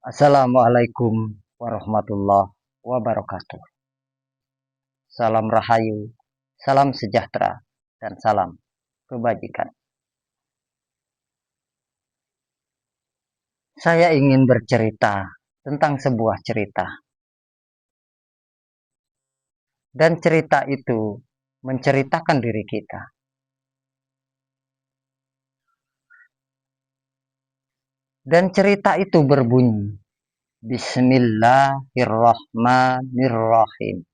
Assalamualaikum warahmatullahi wabarakatuh. Salam rahayu, salam sejahtera, dan salam kebajikan. Saya ingin bercerita tentang sebuah cerita. Dan cerita itu menceritakan diri kita. Dan cerita itu berbunyi, Bismillahirrahmanirrahim.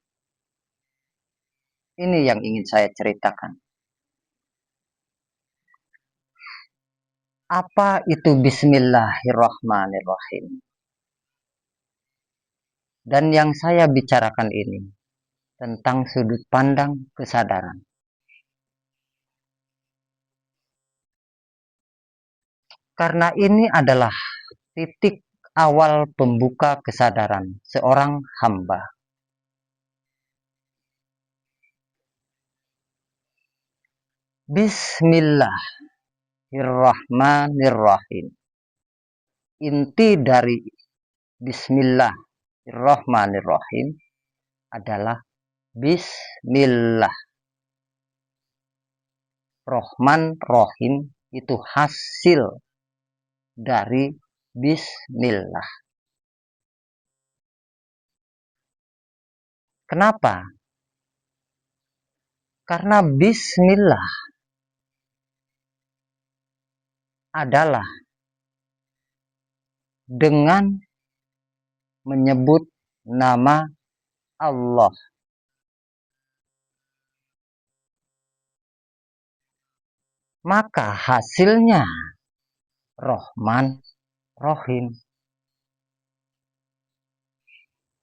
Ini yang ingin saya ceritakan. Apa itu Bismillahirrahmanirrahim? Dan yang saya bicarakan ini tentang sudut pandang kesadaran. Karena ini adalah titik awal pembuka kesadaran seorang hamba. Bismillahirrahmanirrahim. Inti dari Bismillahirrahmanirrahim adalah Bismillah. Rahman Rahim itu hasil dari Bismillah. Kenapa? Karena Bismillah adalah dengan menyebut nama Allah. Maka hasilnya Rahman Rahim.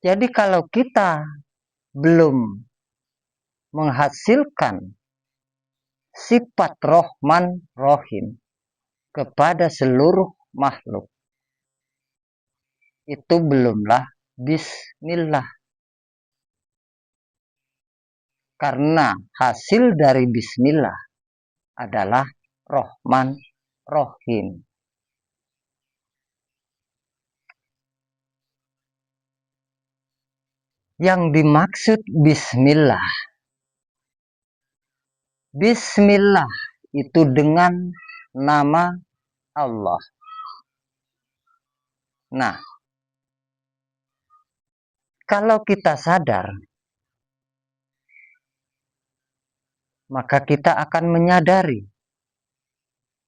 Jadi kalau kita belum menghasilkan sifat Rahman Rahim kepada seluruh makhluk, itu belumlah Bismillah. Karena hasil dari Bismillah adalah Rahman Rahim. Yang dimaksud Bismillah. Bismillah itu dengan nama Allah. Nah, kalau kita sadar, maka kita akan menyadari.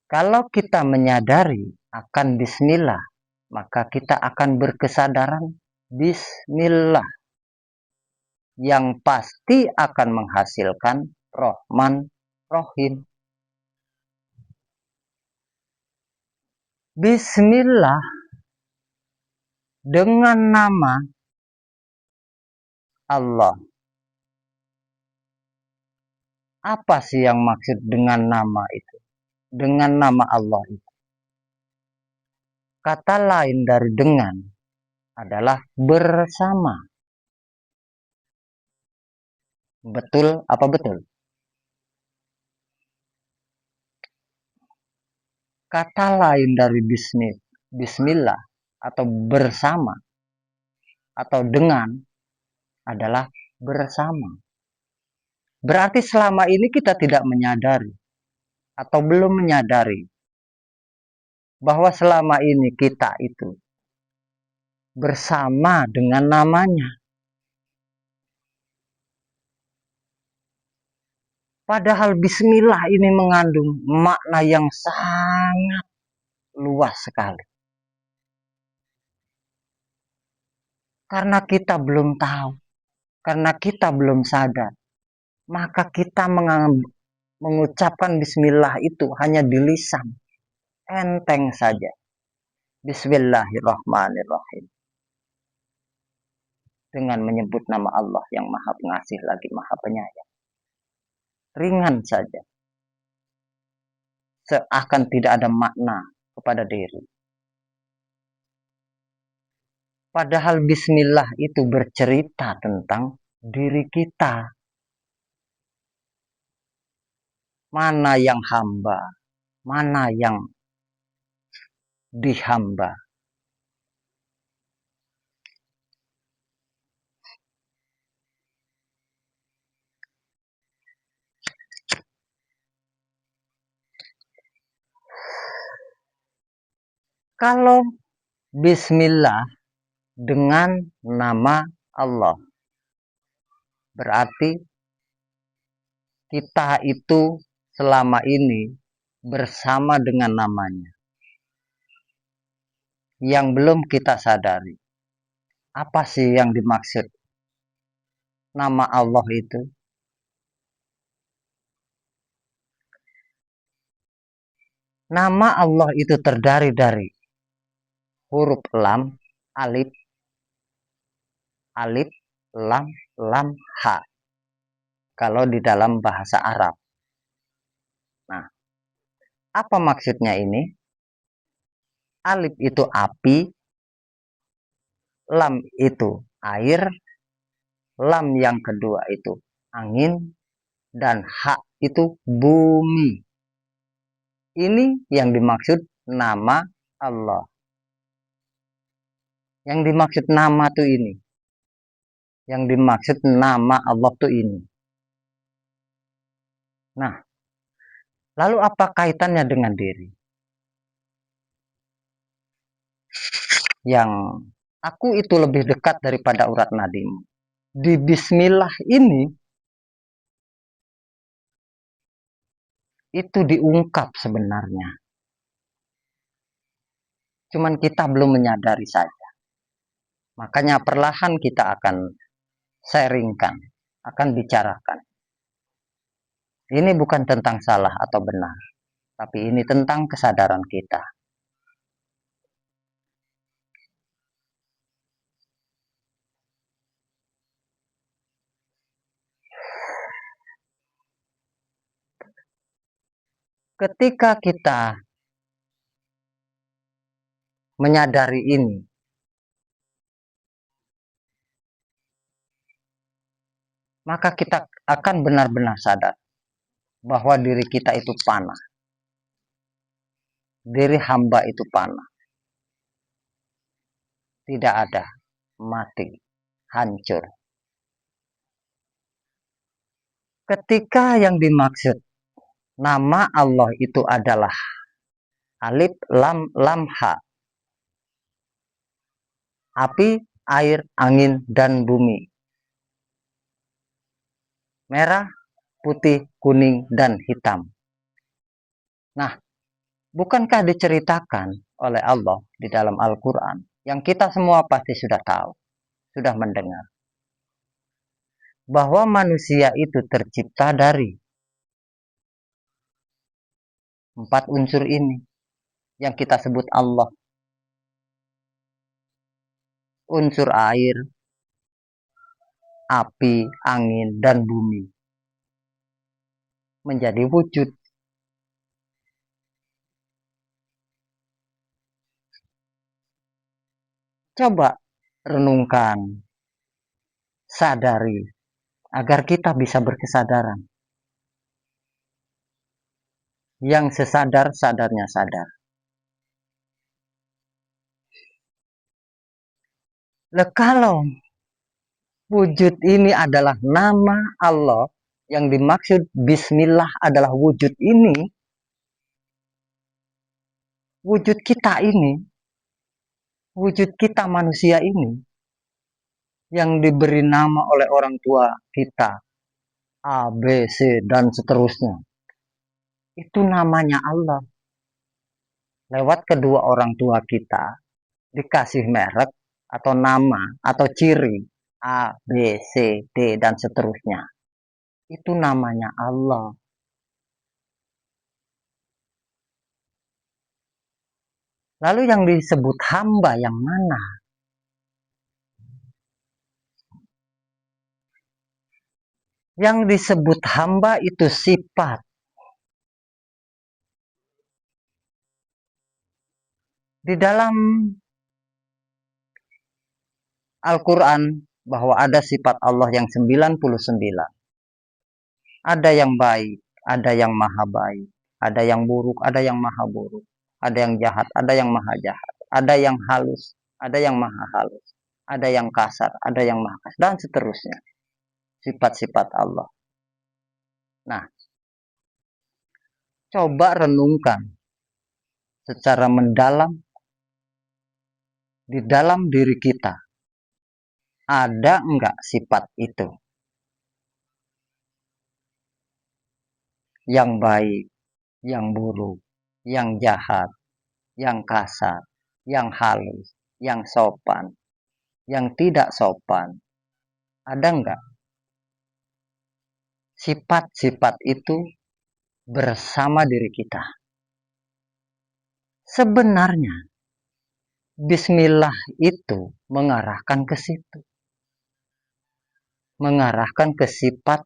Kalau kita menyadari akan Bismillah, maka kita akan berkesadaran Bismillah yang pasti akan menghasilkan Rahman Rahim. Bismillah dengan nama Allah. Apa sih yang maksud dengan nama itu? Dengan nama Allah itu. Kata lain dari dengan adalah bersama. Betul apa betul? Kata lain dari Bismillah atau bersama atau dengan adalah bersama. Berarti selama ini kita tidak menyadari atau belum menyadari bahwa selama ini kita itu bersama dengan namanya. Padahal Bismillah ini mengandung makna yang sangat luas sekali. Karena kita belum tahu, karena kita belum sadar, maka kita mengucapkan Bismillah itu hanya di lisan, enteng saja. Bismillahirrahmanirrahim. Dengan menyebut nama Allah yang Maha Pengasih lagi Maha Penyayang. Ringan saja. Seakan tidak ada makna kepada diri. Padahal Bismillah itu bercerita tentang diri kita. Mana yang hamba, mana yang dihamba. Kalau bismillah dengan nama Allah, berarti kita itu selama ini bersama dengan namanya yang belum kita sadari. Apa sih yang dimaksud nama Allah itu? Nama Allah itu terdiri dari huruf lam, alif, alif, lam, lam, ha. Kalau di dalam bahasa Arab. Nah, apa maksudnya ini? Alif itu api, lam itu air, lam yang kedua itu angin, dan ha itu bumi. Ini yang dimaksud nama Allah. Yang dimaksud nama tuh ini. Yang dimaksud nama Allah tuh ini. Nah, lalu apa kaitannya dengan diri? Yang aku itu lebih dekat daripada urat nadimu. Di bismillah ini itu diungkap sebenarnya. Cuman kita belum menyadari saja. Makanya perlahan kita akan sharingkan, akan bicarakan. Ini bukan tentang salah atau benar, tapi ini tentang kesadaran kita. Ketika kita menyadari ini, maka kita akan benar-benar sadar bahwa diri kita itu panah. Diri hamba itu panah. Tidak ada, mati, hancur. Ketika yang dimaksud nama Allah itu adalah alif, lam, lam, ha. Api, air, angin, dan bumi. Merah, putih, kuning, dan hitam. Nah, bukankah diceritakan oleh Allah di dalam Al-Quran yang kita semua pasti sudah tahu, sudah mendengar, bahwa manusia itu tercipta dari 4 unsur ini yang kita sebut Allah. Unsur air, api, angin, dan bumi menjadi wujud. Coba renungkan, sadari, agar kita bisa berkesadaran. Yang sesadar-sadarnya sadar. Kalau wujud ini adalah nama Allah, yang dimaksud bismillah adalah wujud ini, wujud kita ini, wujud kita manusia ini, yang diberi nama oleh orang tua kita, A, B, C, dan seterusnya. Itu namanya Allah. Lewat kedua orang tua kita, dikasih merek, atau nama, atau ciri, A, B, C, D, dan seterusnya. Itu namanya Allah. Lalu yang disebut hamba yang mana? Yang disebut hamba itu sifat. Di dalam Al-Quran bahwa ada sifat Allah yang 99. Ada yang baik, ada yang maha baik, ada yang buruk, ada yang maha buruk, ada yang jahat, ada yang maha jahat, ada yang halus, ada yang maha halus, ada yang kasar, ada yang maha kasar, dan seterusnya. Sifat-sifat Allah. Nah, coba renungkan secara mendalam di dalam diri kita ada enggak sifat itu? Yang baik, yang buruk, yang jahat, yang kasar, yang halus, yang sopan, yang tidak sopan. Ada enggak sifat-sifat itu bersama diri kita? Sebenarnya bismillah itu mengarahkan ke situ. Mengarahkan ke sifat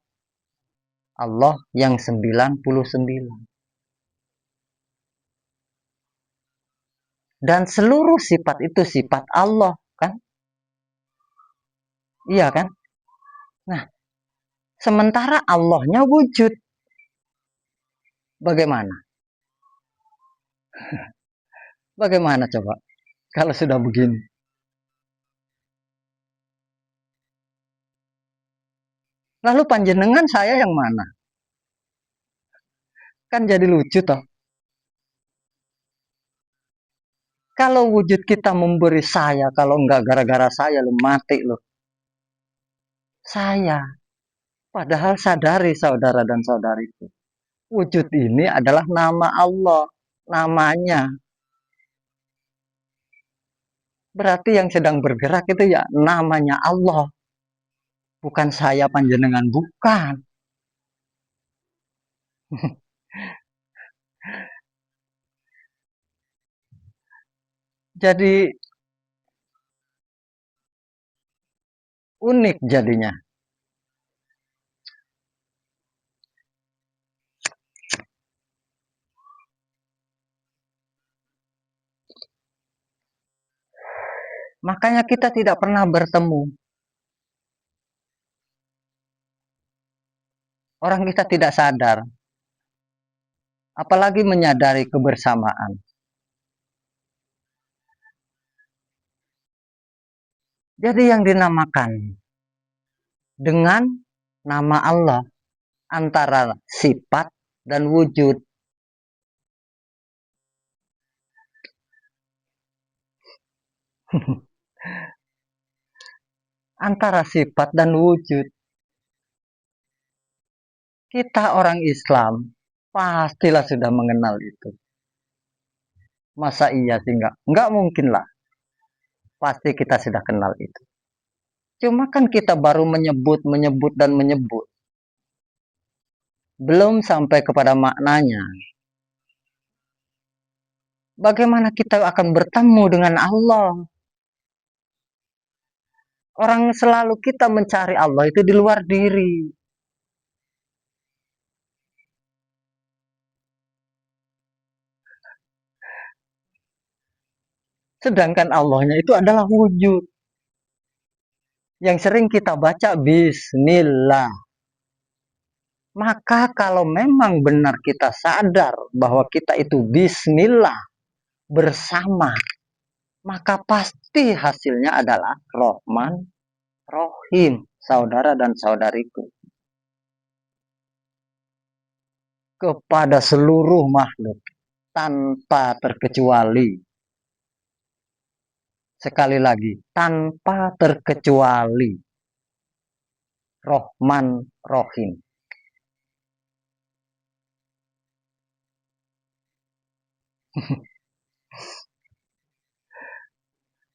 Allah yang 99. Dan seluruh sifat itu sifat Allah, kan? Iya kan? Nah, sementara Allahnya wujud. Bagaimana? Bagaimana coba? Kalau sudah begini. Lalu panjenengan saya yang mana? Kan jadi lucu toh. Kalau wujud kita memberi saya, kalau enggak gara-gara saya lu mati lu. Saya. Padahal sadari saudara dan saudariku. Wujud ini adalah nama Allah. Namanya. Berarti yang sedang bergerak itu ya namanya Allah. Bukan saya panjenengan, bukan. Jadi unik jadinya. Makanya kita tidak pernah bertemu. Orang kita tidak sadar. Apalagi menyadari kebersamaan. Jadi yang dinamakan dengan nama Allah antara sifat dan wujud. Antara sifat dan wujud. Kita orang Islam pastilah sudah mengenal itu. Masa iya sih enggak? Enggak mungkin lah. Pasti kita sudah kenal itu. Cuma kan kita baru menyebut dan menyebut. Belum sampai kepada maknanya. Bagaimana kita akan bertemu dengan Allah? Orang selalu kita mencari Allah itu di luar diri. Sedangkan Allahnya itu adalah wujud. Yang sering kita baca Bismillah. Maka kalau memang benar kita sadar bahwa kita itu Bismillah bersama, maka pasti hasilnya adalah Rahman, Rohim, saudara dan saudariku. Kepada seluruh makhluk tanpa terkecuali. Sekali lagi, tanpa terkecuali. Rahman, Rohim.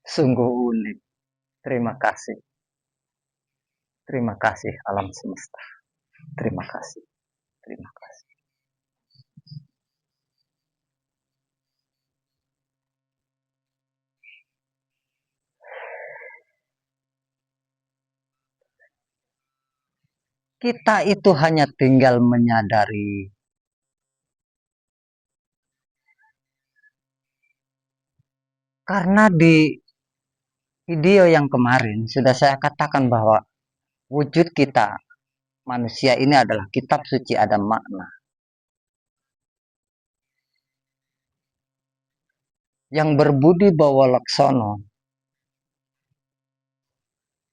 Sungguh unik. Terima kasih. Terima kasih alam semesta. Terima kasih. Terima kasih. Kita itu hanya tinggal menyadari. Karena di video yang kemarin sudah saya katakan bahwa wujud kita manusia ini adalah kitab suci ada makna. Yang berbudi bawa laksono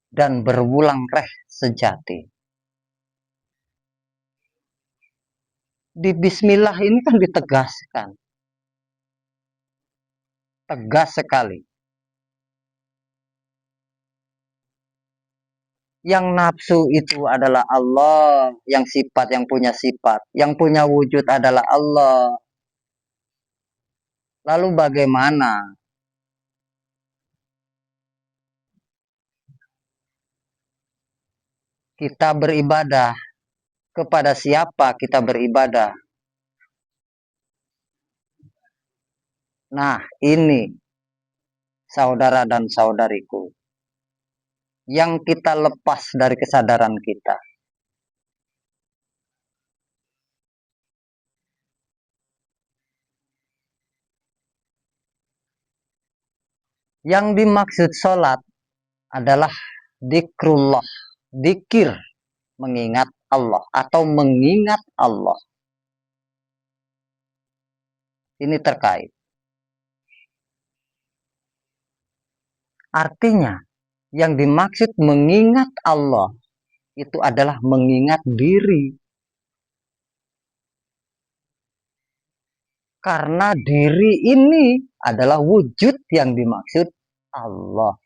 dan berulang reh sejati. Di Bismillah ini kan ditegaskan. Tegas sekali. Yang nafsu itu adalah Allah, yang sifat, yang punya sifat, yang punya wujud adalah Allah. Lalu bagaimana kita beribadah? Kepada siapa kita beribadah? Nah, ini saudara dan saudariku, yang kita lepas dari kesadaran kita. Yang dimaksud sholat adalah dikrullah, dikir, mengingat Allah atau mengingat Allah. Ini terkait. Artinya, yang dimaksud mengingat Allah itu adalah mengingat diri. Karena diri ini adalah wujud yang dimaksud Allah.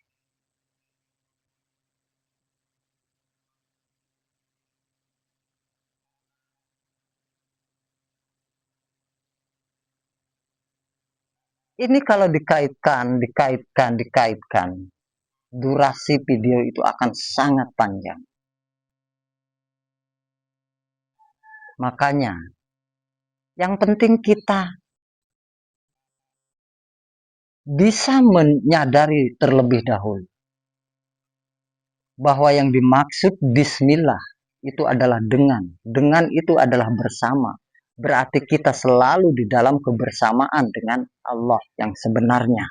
Ini kalau dikaitkan, durasi video itu akan sangat panjang. Makanya, yang penting kita bisa menyadari terlebih dahulu bahwa yang dimaksud bismillah itu adalah dengan itu adalah bersama. Berarti kita selalu di dalam kebersamaan dengan Allah yang sebenarnya.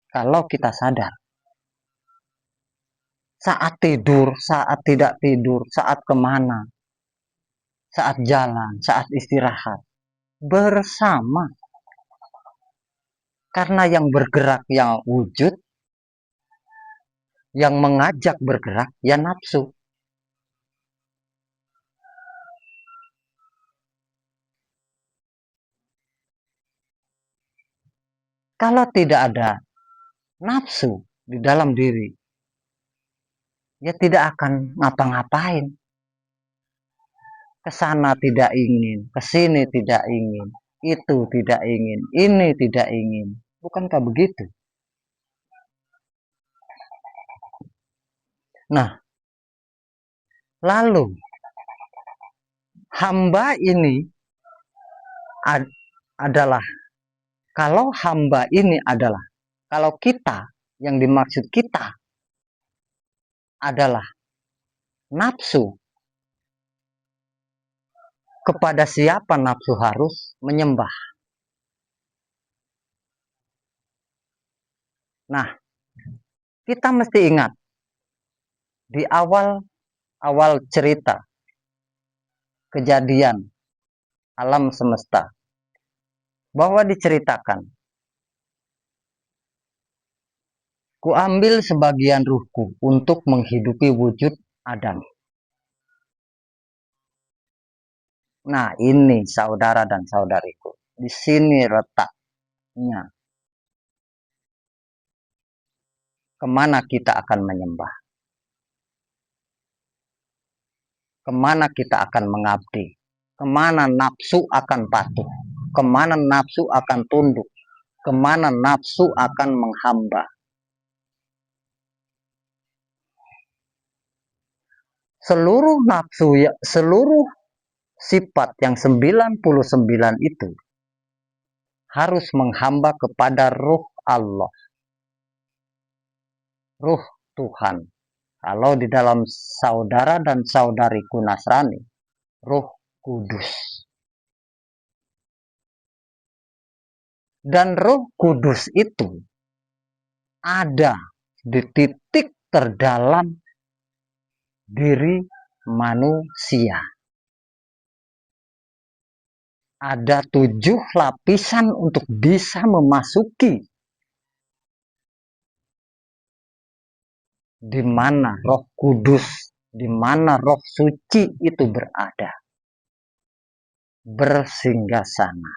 Kalau kita sadar, saat tidur, saat tidak tidur, saat kemana, saat jalan, saat istirahat, bersama. Karena yang bergerak yang wujud, yang mengajak bergerak ya nafsu. Kalau tidak ada nafsu di dalam diri, ya tidak akan ngapa-ngapain. Ke sana tidak ingin, ke sini tidak ingin, itu tidak ingin, ini tidak ingin. Bukankah begitu? Nah, lalu hamba ini adalah, kalau hamba ini adalah, kalau kita, yang dimaksud kita adalah nafsu, kepada siapa nafsu harus menyembah? Nah, kita mesti ingat di awal cerita kejadian alam semesta bahwa diceritakan, kuambil sebagian ruhku untuk menghidupi wujud Adam. Nah, ini saudara dan saudariku, di sini letaknya. Kemana kita akan menyembah? Kemana kita akan mengabdi? Kemana nafsu akan patuh? Kemana nafsu akan tunduk? Kemana nafsu akan menghamba? Seluruh nafsu, seluruh sifat yang 99 itu harus menghamba kepada ruh Allah, ruh Tuhan. Kalau di dalam saudara dan saudariku Nasrani, ruh kudus. Dan ruh kudus itu ada di titik terdalam diri manusia. Ada 7 lapisan untuk bisa memasuki di mana Roh Kudus, di mana Roh Suci itu berada, bersinggasana.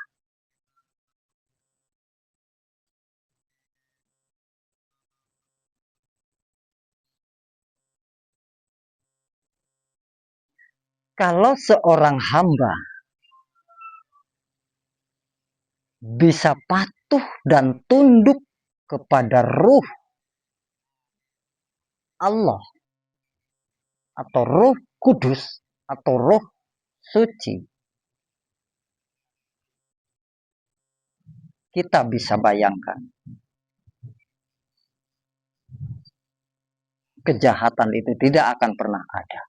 Kalau seorang hamba bisa patuh dan tunduk kepada ruh Allah atau Roh Kudus atau Roh Suci, kita bisa bayangkan kejahatan itu tidak akan pernah ada.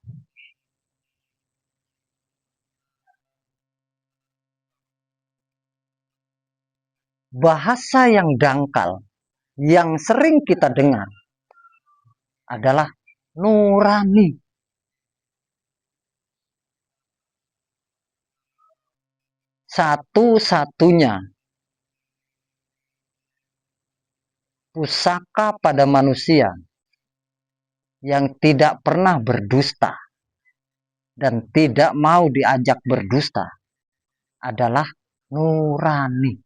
Bahasa yang dangkal yang sering kita dengar adalah nurani. Satu-satunya pusaka pada manusia yang tidak pernah berdusta dan tidak mau diajak berdusta adalah nurani.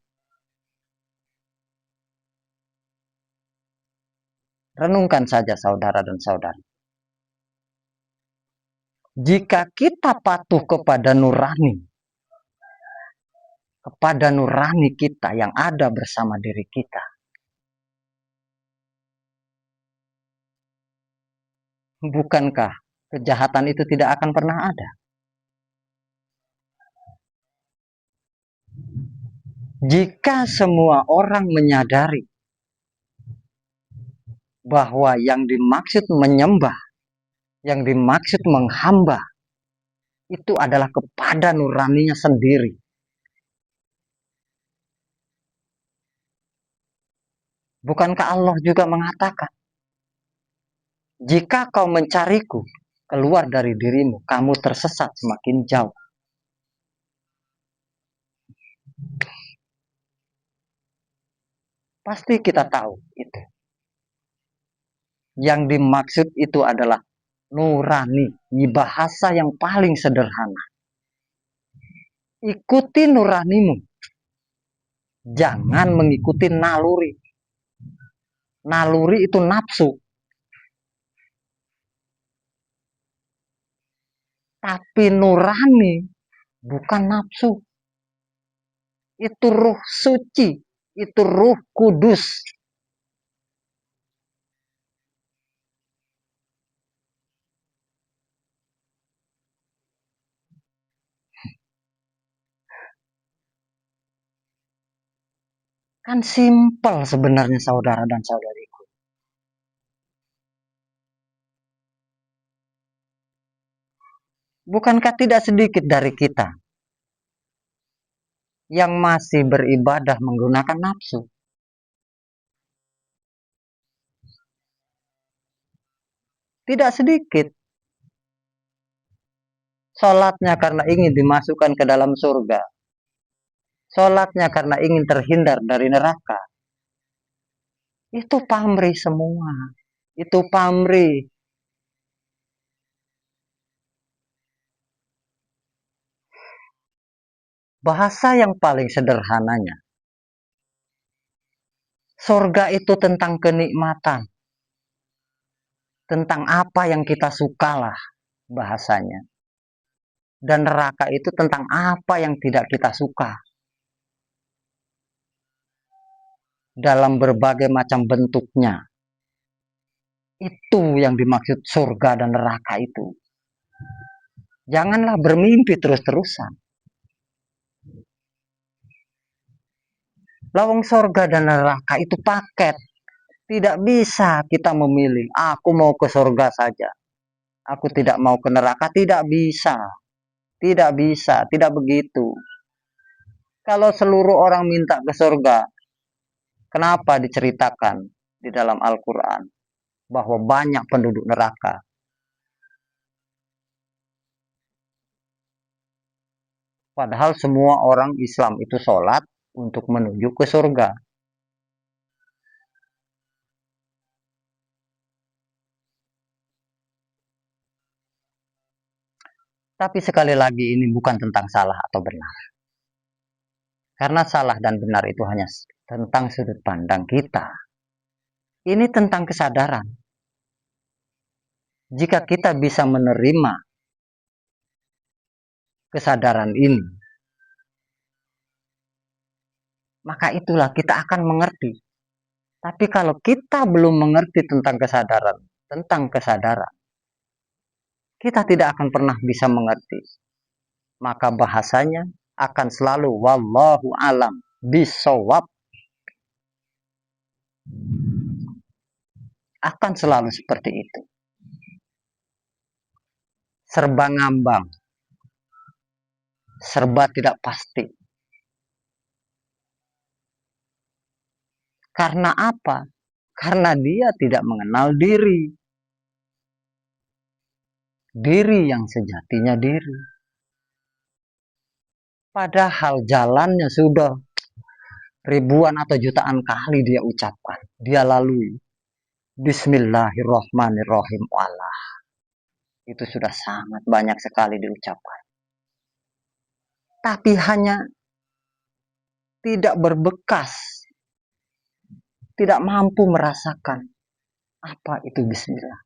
Renungkan saja saudara dan saudari. Jika kita patuh kepada nurani kita yang ada bersama diri kita, bukankah kejahatan itu tidak akan pernah ada? Jika semua orang menyadari bahwa yang dimaksud menyembah, yang dimaksud menghamba, itu adalah kepada nuraninya sendiri. Bukankah Allah juga mengatakan, jika kau mencariku keluar dari dirimu, kamu tersesat semakin jauh. Pasti kita tahu itu. Yang dimaksud itu adalah nurani, bahasa yang paling sederhana. Ikuti nuranimu. Jangan mengikuti naluri. Naluri itu nafsu. Tapi nurani bukan nafsu. Itu ruh suci. Itu ruh kudus. Kan simpel sebenarnya saudara dan saudariku. Bukankah tidak sedikit dari kita yang masih beribadah menggunakan nafsu? Tidak sedikit. Sholatnya karena ingin dimasukkan ke dalam surga. Sholatnya karena ingin terhindar dari neraka. Itu pamrih semua. Itu pamrih. Bahasa yang paling sederhananya. Surga itu tentang kenikmatan. Tentang apa yang kita sukalah bahasanya. Dan neraka itu tentang apa yang tidak kita suka. Dalam berbagai macam bentuknya. Itu yang dimaksud surga dan neraka itu. Janganlah bermimpi terus-terusan. Lawang surga dan neraka itu paket. Tidak bisa kita memilih, aku mau ke surga saja. Aku tidak mau ke neraka, tidak bisa. Tidak bisa, tidak begitu. Kalau seluruh orang minta ke surga, kenapa diceritakan di dalam Al-Quran bahwa banyak penduduk neraka? Padahal semua orang Islam itu sholat untuk menuju ke surga. Tapi sekali lagi ini bukan tentang salah atau benar. Karena salah dan benar itu hanya tentang sudut pandang kita. Ini tentang kesadaran. Jika kita bisa menerima kesadaran ini, maka itulah kita akan mengerti. Tapi kalau kita belum mengerti tentang kesadaran, kita tidak akan pernah bisa mengerti. Maka bahasanya akan selalu wallahu alam bisawab. Akan selalu seperti itu. Serba ngambang. Serba tidak pasti. Karena apa? Karena dia tidak mengenal diri. Diri yang sejatinya diri. Padahal jalannya sudah ribuan atau jutaan kali dia ucapkan. Dia lalui. Bismillahirrahmanirrahim. Allah. Itu sudah sangat banyak sekali diucapkan. Tapi hanya tidak berbekas. Tidak mampu merasakan apa itu bismillah.